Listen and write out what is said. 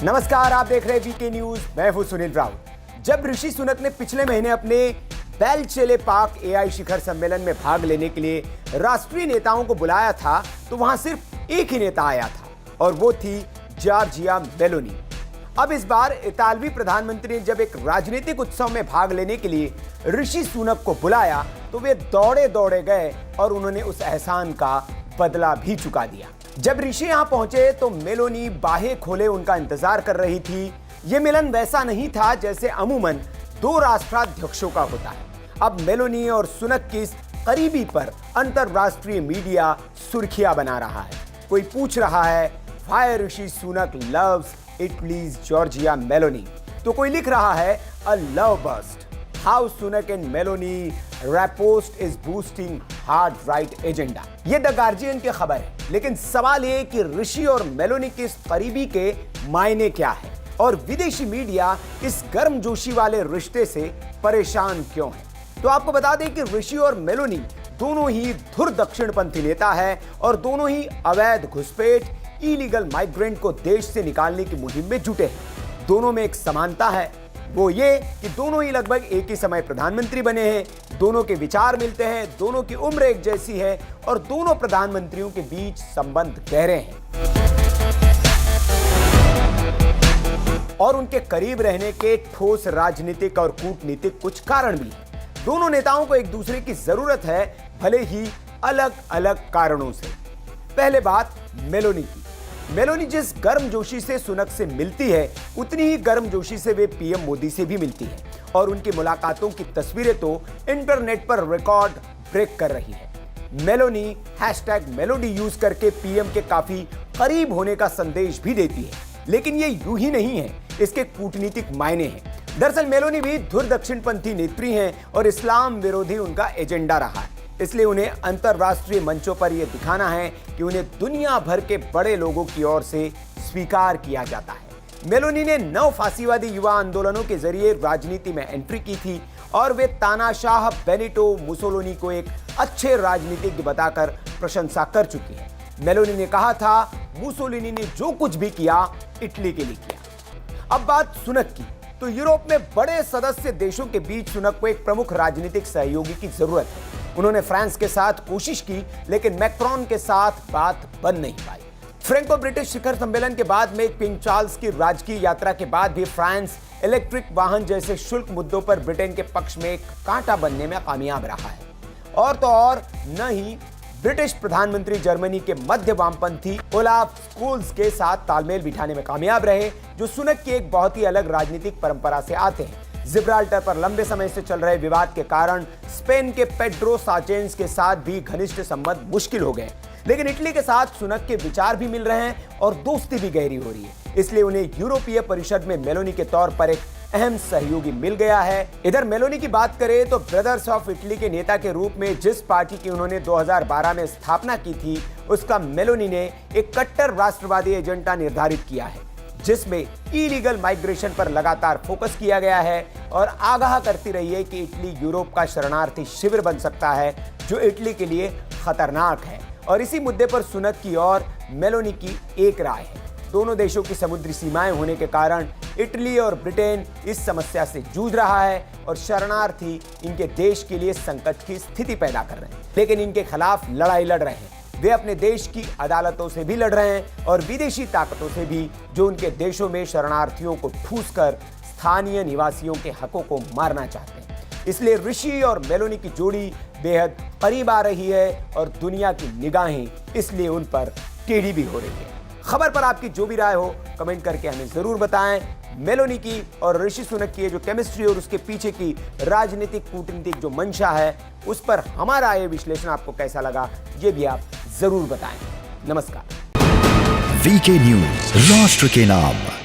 नमस्कार, आप देख रहे हैं वीके न्यूज। मैं हूं सुनील राउत। जब ऋषि सुनक ने पिछले महीने अपने बेलचेले पाक एआई शिखर सम्मेलन में भाग लेने के लिए राष्ट्रीय नेताओं को बुलाया था, तो वहां सिर्फ एक ही नेता आया था और वो थी जॉर्जिया मेलोनी। अब इस बार इतालवी प्रधानमंत्री ने जब एक राजनीतिक उत्सव में भाग लेने के लिए ऋषि सुनक को बुलाया, तो वे दौड़े दौड़े गए और उन्होंने उस एहसान का बदला भी चुका दिया। जब ऋषि यहां पहुंचे तो मेलोनी बाहें खोले उनका इंतजार कर रही थी। यह मिलन वैसा नहीं था जैसे अमूमन दो राष्ट्राध्यक्षों का होता है। अब मेलोनी और सुनक की इस करीबी पर अंतरराष्ट्रीय मीडिया सुर्खियां बना रहा है। कोई पूछ रहा है, why Rishi Sunak loves Italy's Giorgia Meloni, तो कोई लिख रहा है, a love bust, how Sunak and Meloni rapport is boosting hard right agenda. ये द गार्जियन की खबर है। लेकिन सवाल ये कि ऋषि और मेलोनी के इस करीबी के मायने क्या है और विदेशी मीडिया इस गर्मजोशी वाले रिश्ते से परेशान क्यों है। तो आपको बता दें कि ऋषि और मेलोनी दोनों ही धुर दक्षिणपंथी नेता है और दोनों ही अवैध घुसपैठ, इलीगल माइग्रेंट को देश से निकालने की मुहिम में जुटे हैं। दोनों में एक समानता है, वो ये कि दोनों ही लगभग एक ही समय प्रधानमंत्री बने हैं, दोनों के विचार मिलते हैं, दोनों की उम्र एक जैसी है और दोनों प्रधानमंत्रियों के बीच संबंध गहरे हैं। और उनके करीब रहने के ठोस राजनीतिक और कूटनीतिक कुछ कारण भी हैं। दोनों नेताओं को एक दूसरे की जरूरत है, भले ही अलग अलग कारणों से। पहले बात मेलोनी की। मेलोनी जिस गर्मजोशी से सुनक से मिलती है, उतनी ही गर्मजोशी से वे पीएम मोदी से भी मिलती है और उनकी मुलाकातों की तस्वीरें तो इंटरनेट पर रिकॉर्ड ब्रेक कर रही है। मेलोनी #मेलोडी यूज करके पीएम के काफी करीब होने का संदेश भी देती है। लेकिन ये यूं ही नहीं है, इसके कूटनीतिक मायने हैं। दरअसल मेलोनी भी धुर दक्षिणपंथी नेत्री हैं और इस्लाम विरोधी उनका एजेंडा रहा है। इसलिए उन्हें अंतरराष्ट्रीय मंचों पर यह दिखाना है कि उन्हें दुनिया भर के बड़े लोगों की ओर से स्वीकार किया जाता है। मेलोनी ने नव फांसीवादी युवा आंदोलनों के जरिए राजनीति में एंट्री की थी और वे तानाशाह बेनिटो मुसोलिनी को एक अच्छे राजनीतिज्ञ बताकर प्रशंसा कर चुकी है। मेलोनी ने कहा था, मुसोलिनी ने जो कुछ भी किया इटली के लिए किया। अब बात सुनक की, तो यूरोप में बड़े सदस्य देशों के बीच सुनक को एक प्रमुख राजनीतिक सहयोगी की जरूरत है। उन्होंने फ्रांस के साथ कोशिश की, लेकिन मैक्रोन के साथ बात बन नहीं पाई। फ्रेंको ब्रिटिश शिखर सम्मेलन के बाद में किंग चार्ल्स की राजकीय यात्रा के बाद भी फ्रांस इलेक्ट्रिक वाहन जैसे शुल्क मुद्दों पर ब्रिटेन के पक्ष में एक कांटा बनने में कामयाब रहा है। और तो और न ही ब्रिटिश प्रधानमंत्री जर्मनी के मध्य वामपंथी ओलाफ स्कोल्स के साथ तालमेल बिठाने में कामयाब रहे, जो सुनक की एक बहुत ही अलग राजनीतिक परंपरा से आते हैं। जिब्राल्टर पर लंबे समय से चल रहे विवाद के कारण स्पेन के पेड्रो साचेंस के साथ भी घनिष्ठ संबंध मुश्किल हो गए। लेकिन इटली के साथ सुनक के विचार भी मिल रहे हैं और दोस्ती भी गहरी हो रही है। इसलिए उन्हें यूरोपीय परिषद में मेलोनी के तौर पर एक अहम सहयोगी मिल गया है। इधर मेलोनी की बात करें तो ब्रदर्स ऑफ इटली के नेता के रूप में जिस पार्टी की उन्होंने 2012 में स्थापना की थी, उसका मेलोनी ने एक कट्टर राष्ट्रवादी एजेंडा निर्धारित किया है, जिसमें इलीगल माइग्रेशन पर लगातार फोकस किया गया है और आगाह करती रही है कि इटली यूरोप का शरणार्थी शिविर बन सकता है, जो इटली के लिए खतरनाक है। और इसी मुद्दे पर सुनक की और मेलोनी की एक राय है। दोनों देशों की समुद्री सीमाएं होने के कारण इटली और ब्रिटेन इस समस्या से जूझ रहा है और शरणार्थी इनके देश के लिए संकट की स्थिति पैदा कर रहे हैं, लेकिन इनके खिलाफ लड़ाई लड़ रहे हैं। वे अपने देश की अदालतों से भी लड़ रहे हैं और विदेशी ताकतों से भी, जो उनके देशों में शरणार्थियों को ठूस कर स्थानीय निवासियों के हकों को मारना चाहते हैं। इसलिए ऋषि और मेलोनी की जोड़ी बेहद करीब आ रही है और दुनिया की निगाहें इसलिए उन पर टेढ़ी भी हो रही है। खबर पर आपकी जो भी राय हो, कमेंट करके हमें जरूर बताएं। मेलोनी की और ऋषि सुनक की जो केमिस्ट्री और उसके पीछे की राजनीतिक कूटनीतिक जो मंशा है, उस पर हमारा ये विश्लेषण आपको कैसा लगा, ये भी आप जरूर बताएं। नमस्कार। वीके न्यूज, राष्ट्र के नाम।